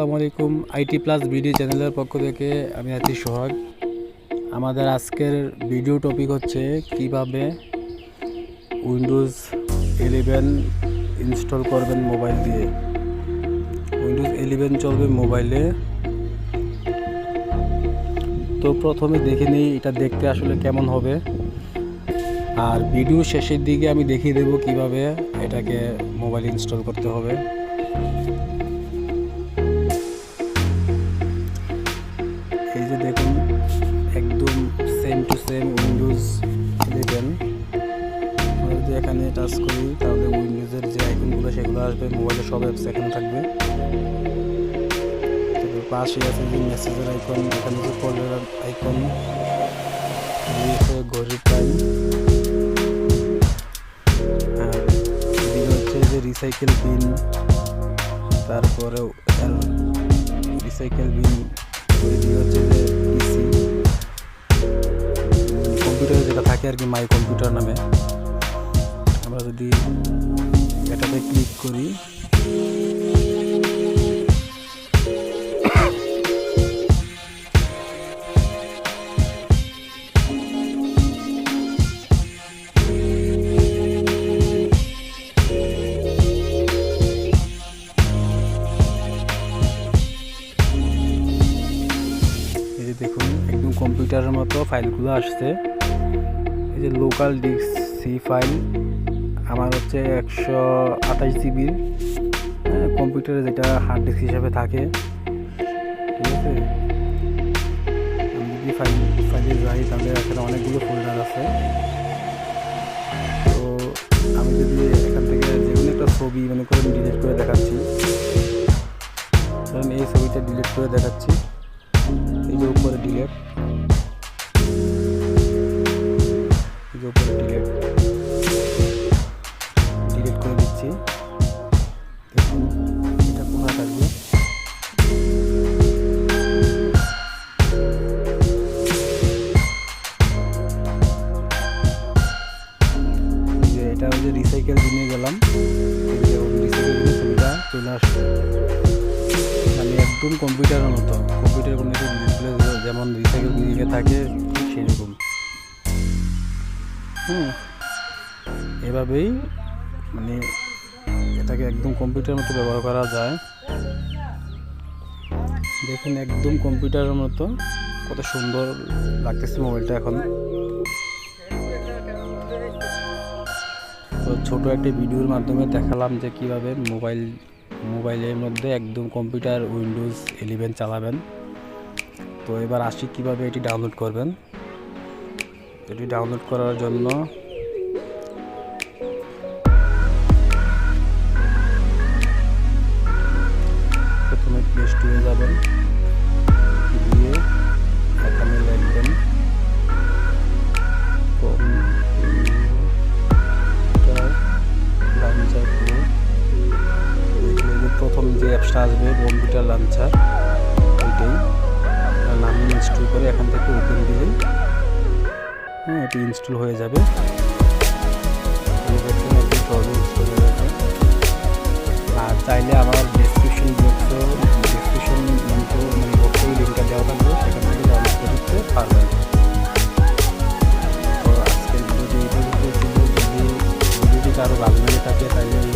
আসসালামু আলাইকুম। itplusbd চ্যানেলের পক্ষ থেকে আমি আছি সোহাগ। আমাদের আজকের ভিডিও টপিক হচ্ছে কিভাবে উইন্ডোজ 11 ইনস্টল করবেন মোবাইল দিয়ে। উইন্ডোজ 11 চলবে মোবাইলে। তো প্রথমে দেখে নিই এটা দেখতে আসলে কেমন হবে, আর ভিডিও শেষের দিকে আমি দেখিয়ে দেব কিভাবে এটাকে মোবাইল ইনস্টল করতে হবে। এই যে দেখুন, একদম সেম টু সেম উইন্ডোজ 11। আমরা যদি এখানে টাচ করি তাহলে উইন্ডোজের যে আইকনগুলো সেগুলো আসবে, মোবাইলে সব অ্যাপস এখানে থাকবে। তারপর পাশে আছে যে মেসেজের আইকন, এখানে যে কলের আইকন, ঘড়ির টাইম, আর এদিকে হচ্ছে যে রিসাইকেল বিন, তারপরে রিসাইকেল বিন, এদিকে হচ্ছে যে পিসি, কম্পিউটারে যেটা থাকে আর কি, মাই কম্পিউটার নামে। আমরা যদি এটাতে ক্লিক করি দেখুন, একদম কম্পিউটারের মতো ফাইলগুলো আসছে। এই যে লোকাল ডিস্ক সি ফাইল আমার হচ্ছে 128 জিবির, কম্পিউটারে যেটা হার্ড ডিস্ক হিসাবে থাকে, ঠিক আছে। আমি যদি ফাইলে যাই তাহলে এখানে অনেকগুলো ফোল্ডার আছে। তো আমি যদি এখান থেকে যে কোনো একটা ছবি মনে করে ডিলিট করে দেখাচ্ছি, ধরেন এই ছবিটা ডিলিট করে দেখাচ্ছি, এই যে উপরে ডিলেট, এই যে উপরে ডিলেট করে দিচ্ছি। দেখুন এটা কোথায় থাকবে, যে এটা ওই যে রিসাইকেল বিনে গেলাম, রিসাইকেল বিনে ছবিটা চলে আসবে। মানে একদম কম্পিউটারের মতো, কম্পিউটার কোনো কিছু ডিসপ্লে যেমন রিসাইকেল বিনে থাকে ঠিক সেরকম। এভাবেই মানে এটাকে একদম কম্পিউটারের মতো ব্যবহার করা যায়। দেখুন একদম কম্পিউটারের মতো, কত সুন্দর লাগতেছে মোবাইলটা এখন। তো ছোট একটা ভিডিওর মাধ্যমে দেখালাম যে কিভাবে মোবাইলের মধ্যে একদম কম্পিউটার উইন্ডোজ 11 চালাবেন। তো এবার আসি কিভাবে এটি ডাউনলোড করবেন। এটি ডাউনলোড করার জন্য প্রথমে প্লে স্টোরে যাবেন, গিয়ে এখানে লিখবেন লাঞ্চার প্রো। প্রথম যে অ্যাপসটা আসবে কম্পিউটার লাঞ্চার, ওইটাই নাম ইনস্টল করে এখান থেকে ওপেন দিলেই এটি ইনস্টল হয়ে যাবে। আর চাইলে আমার ডেসক্রিপশন বক্সে লিঙ্কটা দেওয়া থাকবে, সেখান থেকে ডাউনলোড করতে পারবেন। তো আজকের ভিডিওটি এই পর্যন্ত ছিল। যদি ভিডিওটি কারো ভালো লেগে থাকে তাহলে এই